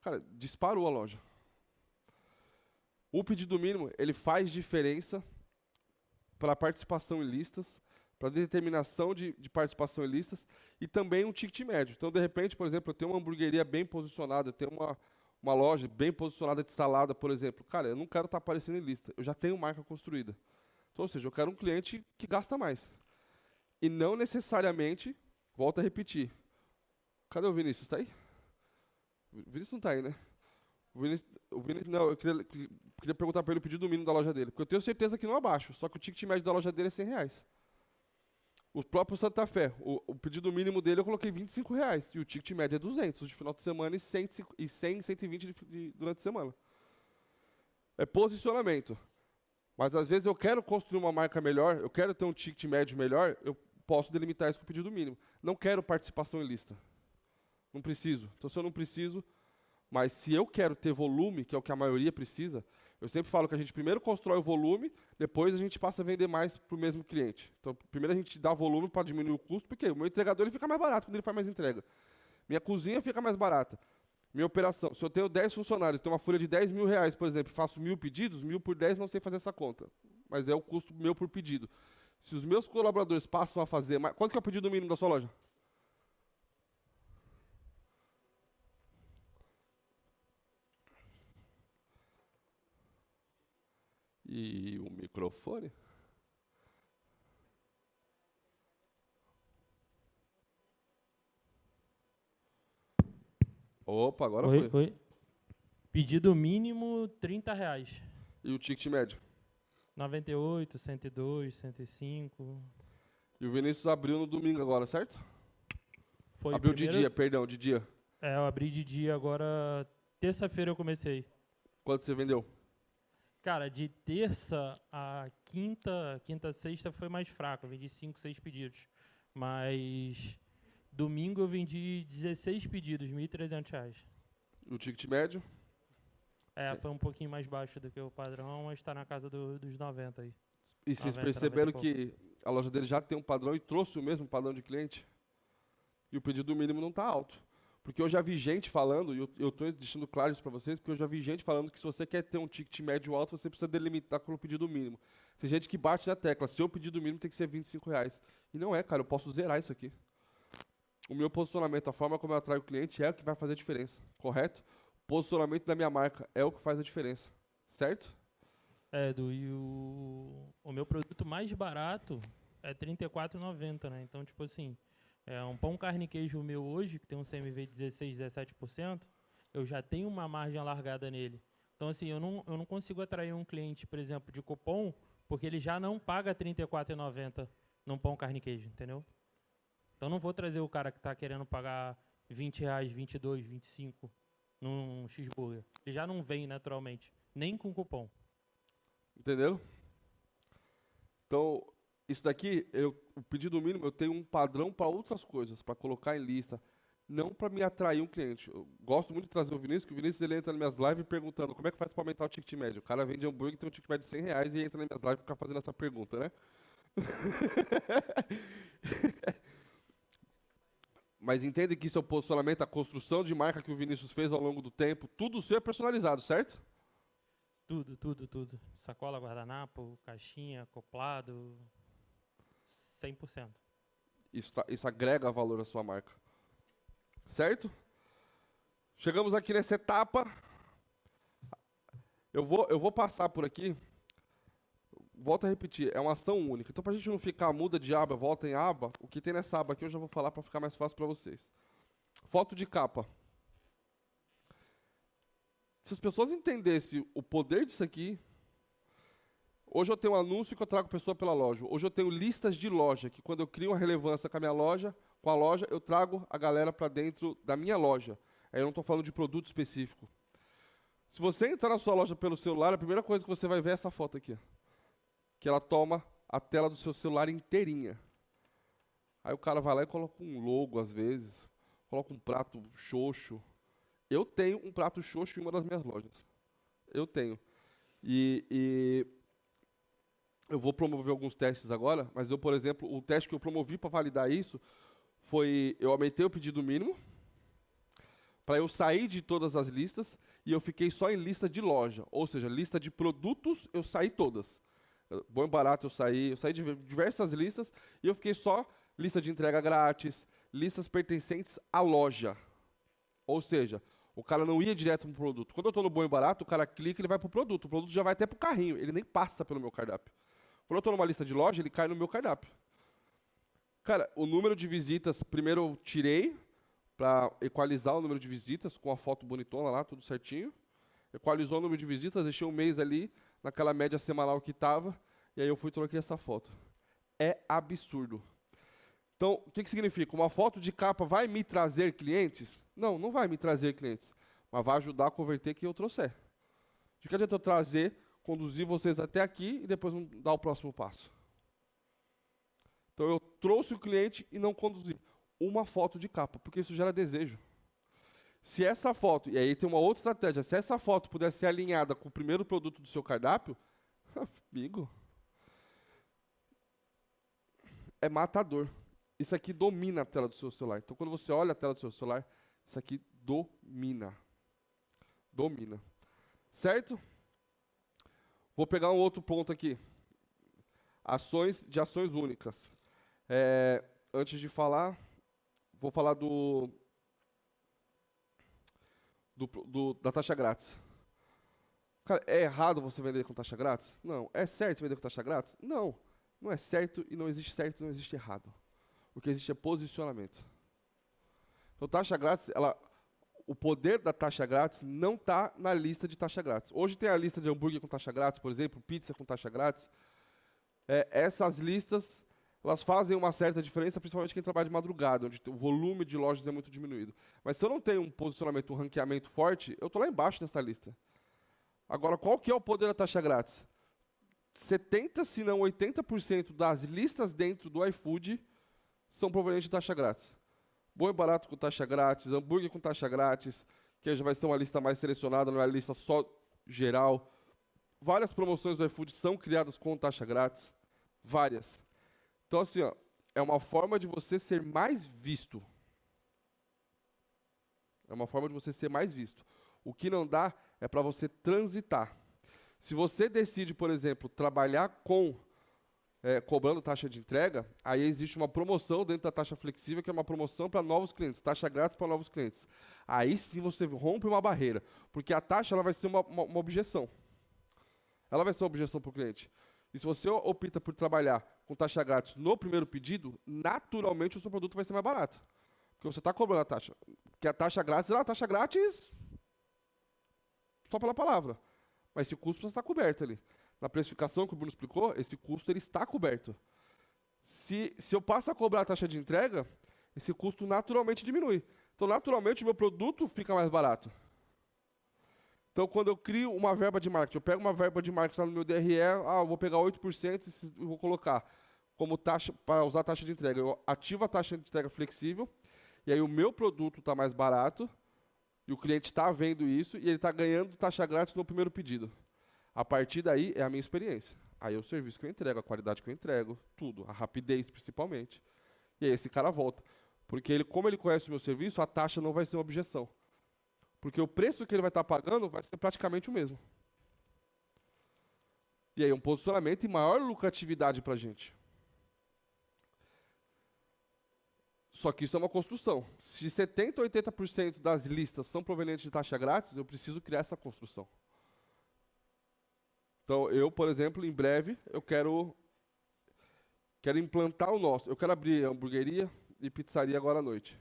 cara, disparou a loja. O pedido mínimo, ele faz diferença para participação em listas, para determinação de participação em listas, e também um ticket médio. Então, de repente, por exemplo, eu tenho uma hamburgueria bem posicionada, eu tenho uma loja bem posicionada de salada, por exemplo. Cara, eu não quero estar aparecendo em lista, eu já tenho marca construída. Então, ou seja, eu quero um cliente que gasta mais. E não necessariamente, volto a repetir. Cadê o Vinícius? Está aí? O Vinícius não está aí, né? O Vinícius, não, eu queria perguntar para ele o pedido mínimo da loja dele, porque eu tenho certeza que não abaixo, só que o ticket médio da loja dele é R$100. O próprio Santa Fé, o pedido mínimo dele eu coloquei R$25, e o ticket médio é 200 de final de semana e 120 durante a semana. É posicionamento. Mas às vezes eu quero construir uma marca melhor, eu quero ter um ticket médio melhor, eu posso delimitar isso com o pedido mínimo. Não quero participação em lista. Não preciso. Então se eu não preciso... Mas se eu quero ter volume, que é o que a maioria precisa, eu sempre falo que a gente primeiro constrói o volume, depois a gente passa a vender mais para o mesmo cliente. Então, primeiro a gente dá volume para diminuir o custo, porque o meu entregador ele fica mais barato quando ele faz mais entrega. Minha cozinha fica mais barata. Minha operação, se eu tenho 10 funcionários, tenho uma folha de R$10.000, por exemplo, faço 1.000 pedidos, 1.000 por 10, não sei fazer essa conta. Mas é o custo meu por pedido. Se os meus colaboradores passam a fazer mais... Quanto que é o pedido mínimo da sua loja? E o microfone? Opa, agora foi. Oi. Pedido mínimo R$30. E o ticket médio? 98, 102, 105. E o Vinícius abriu no domingo agora, certo? Foi abriu primeiro... de dia, perdão, de dia. Eu abri de dia agora. Terça-feira eu comecei. Quanto você vendeu? Cara, de terça a quinta, sexta foi mais fraco. Eu vendi 5, 6 pedidos. Mas domingo eu vendi 16 pedidos, R$1.300. O ticket médio? Foi um pouquinho mais baixo do que o padrão, mas está na casa dos 90 aí. E vocês 90, perceberam 90 que a loja dele já tem um padrão e trouxe o mesmo padrão de cliente? E o pedido mínimo não está alto. Porque eu já vi gente falando, e eu estou deixando claro isso para vocês, porque eu já vi gente falando que se você quer ter um ticket médio alto, você precisa delimitar com o pedido mínimo. Tem gente que bate na tecla, seu pedido mínimo tem que ser R$25. E não é, cara, eu posso zerar isso aqui. O meu posicionamento, a forma como eu atraio o cliente é o que vai fazer a diferença, correto? O posicionamento da minha marca é o que faz a diferença, certo? E o meu produto mais barato é R$34,90, né? Então, tipo assim, um pão carne e queijo meu hoje, que tem um CMV de 16, 17%, eu já tenho uma margem alargada nele. Então, assim, eu não consigo atrair um cliente, por exemplo, de cupom, porque ele já não paga R$34,90 num pão carne e queijo, entendeu? Então, não vou trazer o cara que está querendo pagar R$20, 22, 25. num cheeseburger. Ele já não vem naturalmente, nem com cupom. Entendeu? Então, isso daqui, o pedido mínimo, eu tenho um padrão para outras coisas, para colocar em lista, não para me atrair um cliente. Eu gosto muito de trazer o Vinícius, que o Vinícius ele entra nas minhas lives perguntando como é que faz para aumentar o ticket médio. O cara vende hambúrguer, tem um ticket médio de R$100 e entra nas minhas lives e fica fazendo essa pergunta, né? Mas entende que isso é o posicionamento, a construção de marca que o Vinícius fez ao longo do tempo, tudo seu é personalizado, certo? Tudo, tudo, tudo. Sacola, guardanapo, caixinha, acoplado, 100%. Isso agrega valor à sua marca. Certo? Chegamos aqui nessa etapa. Eu vou passar por aqui. Volto a repetir, é uma ação única. Então, para a gente não ficar muda de aba, volta em aba, o que tem nessa aba aqui eu já vou falar para ficar mais fácil para vocês. Foto de capa. Se as pessoas entendessem o poder disso aqui, hoje eu tenho um anúncio que eu trago pessoa pela loja. Hoje eu tenho listas de loja, que quando eu crio uma relevância com a minha loja, com a loja, eu trago a galera para dentro da minha loja. Aí eu não estou falando de produto específico. Se você entrar na sua loja pelo celular, a primeira coisa que você vai ver é essa foto aqui. Que ela toma a tela do seu celular inteirinha. Aí o cara vai lá e coloca um logo, às vezes, coloca um prato xoxo. Eu tenho um prato xoxo em uma das minhas lojas. Eu tenho. E eu vou promover alguns testes agora, mas eu, por exemplo, o teste que eu promovi para validar isso foi, eu aumentei o pedido mínimo, para eu sair de todas as listas, e eu fiquei só em lista de loja. Ou seja, lista de produtos, eu saí todas. Bom e barato eu saí de diversas listas e eu fiquei só lista de entrega grátis, listas pertencentes à loja. Ou seja, o cara não ia direto para o produto. Quando eu estou no bom e barato, o cara clica e ele vai para o produto já vai até para o carrinho, ele nem passa pelo meu cardápio. Quando eu estou numa lista de loja, ele cai no meu cardápio. Cara, o número de visitas, primeiro eu tirei para equalizar o número de visitas com a foto bonitona lá, tudo certinho. Equalizou o número de visitas, deixei um mês ali, naquela média semanal que estava, e aí eu fui e troquei essa foto. É absurdo. Então, o que significa? Uma foto de capa vai me trazer clientes? Não, não vai me trazer clientes, mas vai ajudar a converter quem eu trouxer. De que adianta eu trazer, conduzir vocês até aqui e depois não dar o próximo passo? Então, eu trouxe o cliente e não conduzi. Uma foto de capa, porque isso gera desejo. Se essa foto, e aí tem uma outra estratégia, se essa foto pudesse ser alinhada com o primeiro produto do seu cardápio, amigo, é matador. Isso aqui domina a tela do seu celular. Então, quando você olha a tela do seu celular, isso aqui domina. Domina. Certo? Vou pegar um outro ponto aqui. Ações únicas. Antes de falar, vou falar da taxa grátis. Cara, é errado você vender com taxa grátis? Não. É certo vender com taxa grátis? Não. Não é certo e não existe certo e não existe errado. O que existe é posicionamento. Então, taxa grátis, o poder da taxa grátis não está na lista de taxa grátis. Hoje tem a lista de hambúrguer com taxa grátis, por exemplo, pizza com taxa grátis. Essas listas, elas fazem uma certa diferença, principalmente quem trabalha de madrugada, onde o volume de lojas é muito diminuído. Mas se eu não tenho um posicionamento, um ranqueamento forte, eu estou lá embaixo nessa lista. Agora, qual que é o poder da taxa grátis? 70%, se não 80% das listas dentro do iFood são provenientes de taxa grátis. Bom e barato com taxa grátis, hambúrguer com taxa grátis, que já vai ser uma lista mais selecionada, não é uma lista só geral. Várias promoções do iFood são criadas com taxa grátis. Várias. Então, assim, ó, é uma forma de você ser mais visto. É uma forma de você ser mais visto. O que não dá é para você transitar. Se você decide, por exemplo, trabalhar cobrando taxa de entrega, aí existe uma promoção dentro da taxa flexível, que é uma promoção para novos clientes, taxa grátis para novos clientes. Aí sim você rompe uma barreira, porque a taxa ela vai ser uma objeção. Ela vai ser uma objeção para o cliente. E se você opta por trabalhar com taxa grátis no primeiro pedido, naturalmente o seu produto vai ser mais barato. Porque você está cobrando a taxa. Porque a taxa grátis é a taxa grátis só pela palavra. Mas esse custo precisa estar coberto ali. Na precificação que o Bruno explicou, esse custo ele está coberto. Se eu passo a cobrar a taxa de entrega, esse custo naturalmente diminui. Então, naturalmente, o meu produto fica mais barato. Então, quando eu crio uma verba de marketing, eu pego uma verba de marketing lá no meu DRE, eu vou pegar 8% e vou colocar como taxa, para usar a taxa de entrega. Eu ativo a taxa de entrega flexível, e aí o meu produto está mais barato, e o cliente está vendo isso, e ele está ganhando taxa grátis no primeiro pedido. A partir daí, é a minha experiência. Aí é o serviço que eu entrego, a qualidade que eu entrego, tudo, a rapidez principalmente. E aí esse cara volta. Porque ele, como ele conhece o meu serviço, a taxa não vai ser uma objeção. Porque o preço que ele vai estar pagando vai ser praticamente o mesmo. E aí um posicionamento e maior lucratividade para a gente. Só que isso é uma construção. Se 70% ou 80% das listas são provenientes de taxa grátis, eu preciso criar essa construção. Então, eu, por exemplo, em breve, eu quero implantar o nosso. Eu quero abrir hamburgueria e pizzaria agora à noite.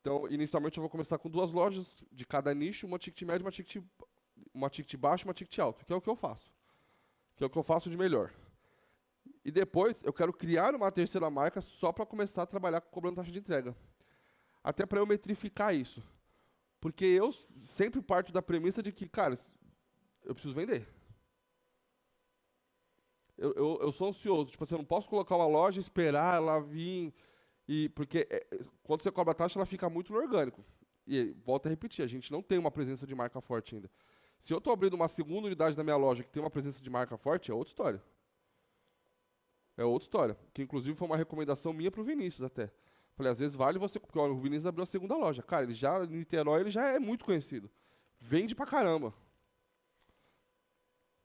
Então, inicialmente, eu vou começar com 2 lojas de cada nicho, uma ticket médio, uma ticket baixo e uma ticket alto, que é o que eu faço. Que é o que eu faço de melhor. E depois, eu quero criar uma terceira marca só para começar a trabalhar cobrando taxa de entrega. Até para eu metrificar isso. Porque eu sempre parto da premissa de que, cara, eu preciso vender. Eu sou ansioso. Tipo assim, eu não posso colocar uma loja, esperar ela vir. Porque quando você cobra a taxa, ela fica muito no orgânico. E volto a repetir, a gente não tem uma presença de marca forte ainda. Se eu estou abrindo uma segunda unidade na minha loja que tem uma presença de marca forte, é outra história. É outra história. Que inclusive foi uma recomendação minha para o Vinícius até. Falei, às vezes vale você... Porque ó, o Vinícius abriu a segunda loja. Cara, ele já, em Niterói, ele já é muito conhecido. Vende pra caramba.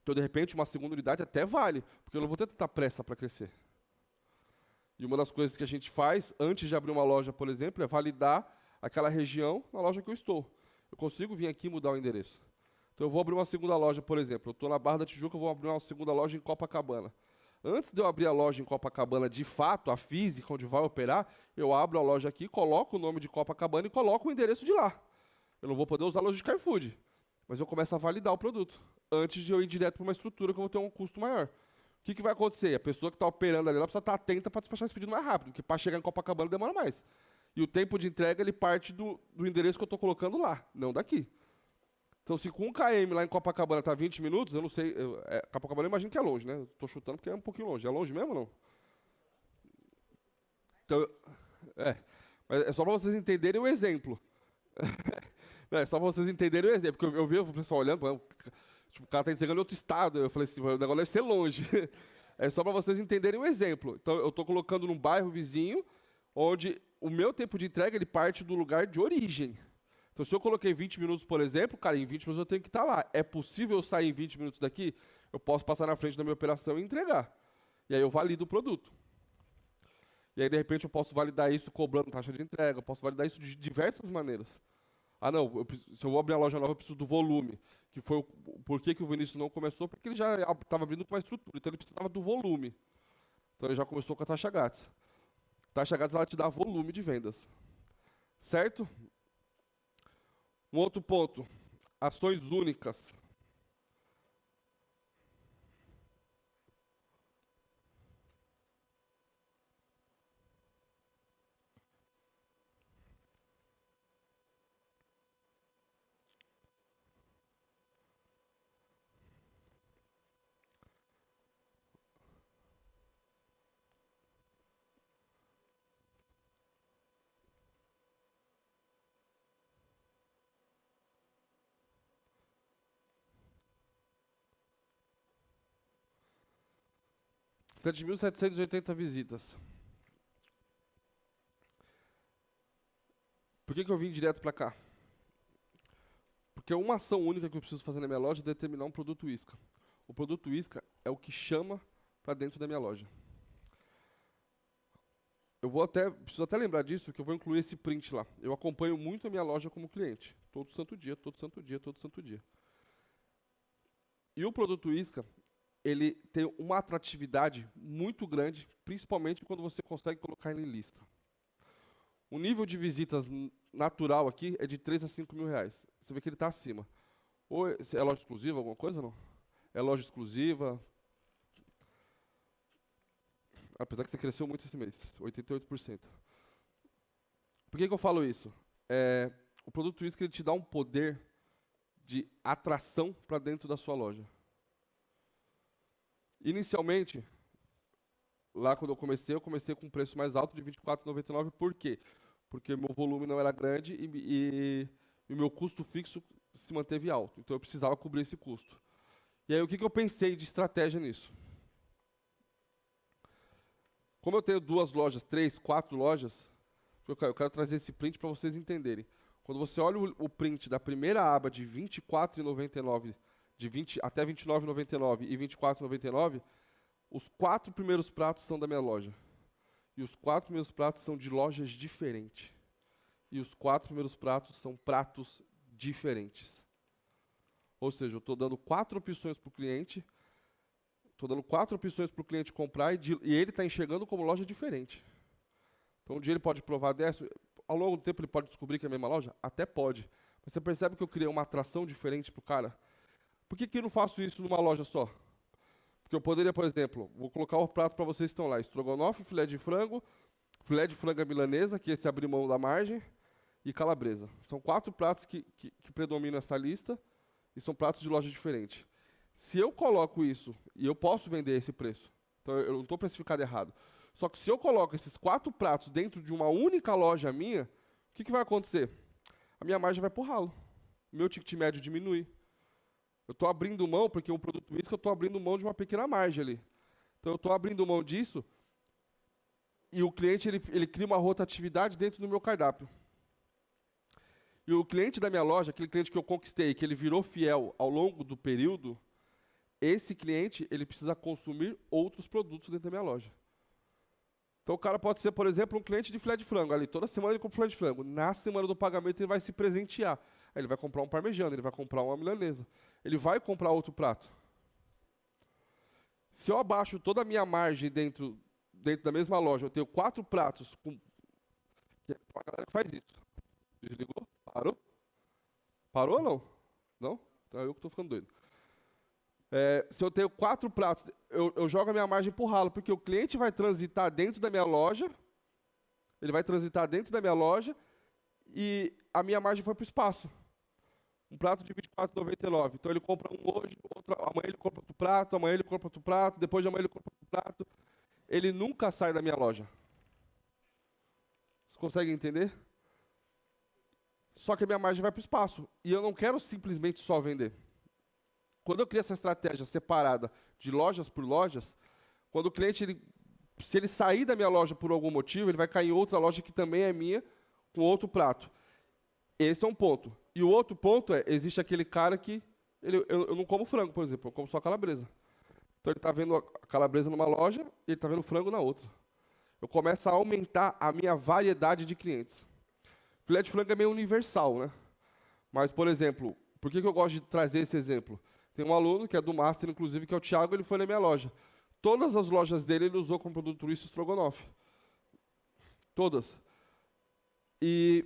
Então, de repente, uma segunda unidade até vale. Porque eu não vou ter tanta pressa para crescer. E uma das coisas que a gente faz, antes de abrir uma loja, por exemplo, é validar aquela região na loja que eu estou. Eu consigo vir aqui e mudar o endereço. Então, eu vou abrir uma segunda loja, por exemplo. Eu estou na Barra da Tijuca, eu vou abrir uma segunda loja em Copacabana. Antes de eu abrir a loja em Copacabana, de fato, a física, onde vai operar, eu abro a loja aqui, coloco o nome de Copacabana e coloco o endereço de lá. Eu não vou poder usar a loja de Carrefour, mas eu começo a validar o produto, antes de eu ir direto para uma estrutura que eu vou ter um custo maior. O que vai acontecer? A pessoa que está operando ali, ela precisa estar atenta para despachar esse pedido mais rápido, porque para chegar em Copacabana demora mais. E o tempo de entrega, ele parte do endereço que eu estou colocando lá, não daqui. Então, se com 1 km lá em Copacabana está 20 minutos, eu não sei. Copacabana eu imagino que é longe, né? Estou chutando porque é um pouquinho longe. É longe mesmo ou não? Então, mas é só para vocês entenderem o exemplo. É só para vocês entenderem o exemplo. Porque eu vi o pessoal olhando, tipo, o cara está entregando em outro estado. Eu falei assim, o negócio deve ser longe. É só para vocês entenderem o exemplo. Então, eu estou colocando num bairro vizinho, onde o meu tempo de entrega ele parte do lugar de origem. Então, se eu coloquei 20 minutos, por exemplo, cara, em 20 minutos eu tenho que estar lá. É possível eu sair em 20 minutos daqui? Eu posso passar na frente da minha operação e entregar. E aí eu valido o produto. E aí, de repente, eu posso validar isso cobrando taxa de entrega, eu posso validar isso de diversas maneiras. Ah, não, se eu vou abrir a loja nova, eu preciso do volume. Que foi por que o Vinícius não começou? Porque ele já estava abrindo com uma estrutura, então ele precisava do volume. Então ele já começou com a taxa grátis. Taxa grátis, ela te dá volume de vendas. Certo? Um outro ponto, ações únicas. Cerca de 1.780 visitas. Por que eu vim direto para cá? Porque uma ação única que eu preciso fazer na minha loja é determinar um produto isca. O produto isca é o que chama para dentro da minha loja. Preciso até lembrar disso, que eu vou incluir esse print lá. Eu acompanho muito a minha loja como cliente. Todo santo dia, todo santo dia, todo santo dia. E o produto isca, ele tem uma atratividade muito grande, principalmente quando você consegue colocar ele em lista. O nível de visitas natural aqui é de 3 a 5 mil reais. Você vê que ele está acima. Ou é loja exclusiva, alguma coisa, não? É loja exclusiva. Apesar que você cresceu muito esse mês, 88%. Por que eu falo isso? O produto isca ele te dá um poder de atração para dentro da sua loja. Inicialmente, lá quando eu comecei com um preço mais alto de R$ 24,99. Por quê? Porque meu volume não era grande e o meu custo fixo se manteve alto. Então eu precisava cobrir esse custo. E aí o que eu pensei de estratégia nisso? Como eu tenho 2 lojas, 3, 4 lojas, eu quero trazer esse print para vocês entenderem. Quando você olha o print da primeira aba de R$ 24,99, até R$ 29,99 e R$ 24,99, os 4 primeiros pratos são da minha loja. E os 4 primeiros pratos são de lojas diferentes. E os 4 primeiros pratos são pratos diferentes. Ou seja, eu estou dando 4 opções para o cliente. Estou dando 4 opções para o cliente comprar e ele está enxergando como loja diferente. Então, um dia ele pode provar dessa. Ao longo do tempo ele pode descobrir que é a mesma loja? Até pode. Mas você percebe que eu criei uma atração diferente para o cara? Por que eu não faço isso numa loja só? Porque eu poderia, por exemplo, vou colocar o prato para vocês que estão lá. Estrogonofe, filé de frango à milanesa, que esse abrir mão da margem, e calabresa. São 4 pratos que predominam essa lista e são pratos de loja diferente. Se eu coloco isso, e eu posso vender esse preço, então eu não estou precificado errado. Só que se eu coloco esses 4 pratos dentro de uma única loja minha, o que vai acontecer? A minha margem vai pro ralo. O meu ticket médio diminui. Eu estou abrindo mão, porque o produto isca, eu estou abrindo mão de uma pequena margem ali. Então eu estou abrindo mão disso e o cliente ele cria uma rotatividade dentro do meu cardápio. E o cliente da minha loja, aquele cliente que eu conquistei, que ele virou fiel ao longo do período, esse cliente ele precisa consumir outros produtos dentro da minha loja. Então o cara pode ser, por exemplo, um cliente de filé de frango. Ali, toda semana ele compra filé de frango. Na semana do pagamento ele vai se presentear. Aí ele vai comprar um parmegiano, ele vai comprar uma milanesa. Ele vai comprar outro prato. Se eu abaixo toda a minha margem dentro da mesma loja, eu tenho 4 pratos com... A galera que faz isso. Desligou? Parou? Parou ou não? Não? Então é eu que estou ficando doido. Se eu tenho 4 pratos, eu jogo a minha margem pro ralo, porque o cliente vai transitar dentro da minha loja, ele vai transitar dentro da minha loja e a minha margem foi para o espaço. Um prato de R$ 24,99. Então ele compra um hoje, amanhã ele compra outro prato, amanhã ele compra outro prato, depois de amanhã ele compra outro prato. Ele nunca sai da minha loja. Vocês conseguem entender? Só que a minha margem vai para o espaço. E eu não quero simplesmente só vender. Quando eu crio essa estratégia separada de lojas por lojas, quando o cliente, se ele sair da minha loja por algum motivo, ele vai cair em outra loja que também é minha, com outro prato. Esse é um ponto. E o outro ponto existe aquele cara que, eu não como frango, por exemplo, eu como só calabresa. Então ele está vendo a calabresa numa loja e ele está vendo frango na outra. Eu começo a aumentar a minha variedade de clientes. Filé de frango é meio universal, né? Mas, por exemplo, por que eu gosto de trazer esse exemplo? Tem um aluno que é do Master, inclusive, que é o Thiago, ele foi na minha loja. Todas as lojas dele ele usou como produto turístico estrogonofe. Todas. E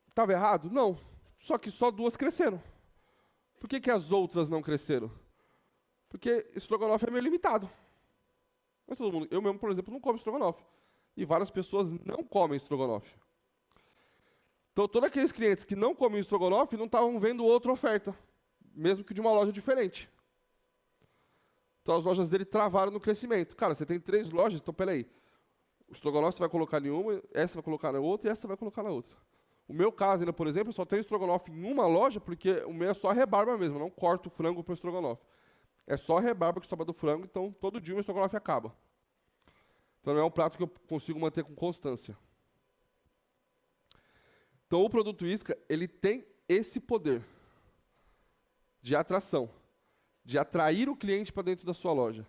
estava errado? Não. Só que só 2 cresceram. Por que as outras não cresceram? Porque estrogonofe é meio limitado. Mas todo mundo, eu mesmo, por exemplo, não como estrogonofe. E várias pessoas não comem estrogonofe. Então, todos aqueles clientes que não comem estrogonofe não estavam vendo outra oferta, mesmo que de uma loja diferente. Então, as lojas dele travaram no crescimento. Cara, você tem 3 lojas, então, peraí. O estrogonofe você vai colocar em uma, essa vai colocar na outra e essa vai colocar na outra. O meu caso, ainda, por exemplo, eu só tenho estrogonofe em uma loja, porque o meu é só rebarba mesmo, eu não corto o frango para o estrogonofe. É só rebarba que sobra do frango, então todo dia o estrogonofe acaba. Então não é um prato que eu consigo manter com constância. Então o produto isca, ele tem esse poder de atração, de atrair o cliente para dentro da sua loja.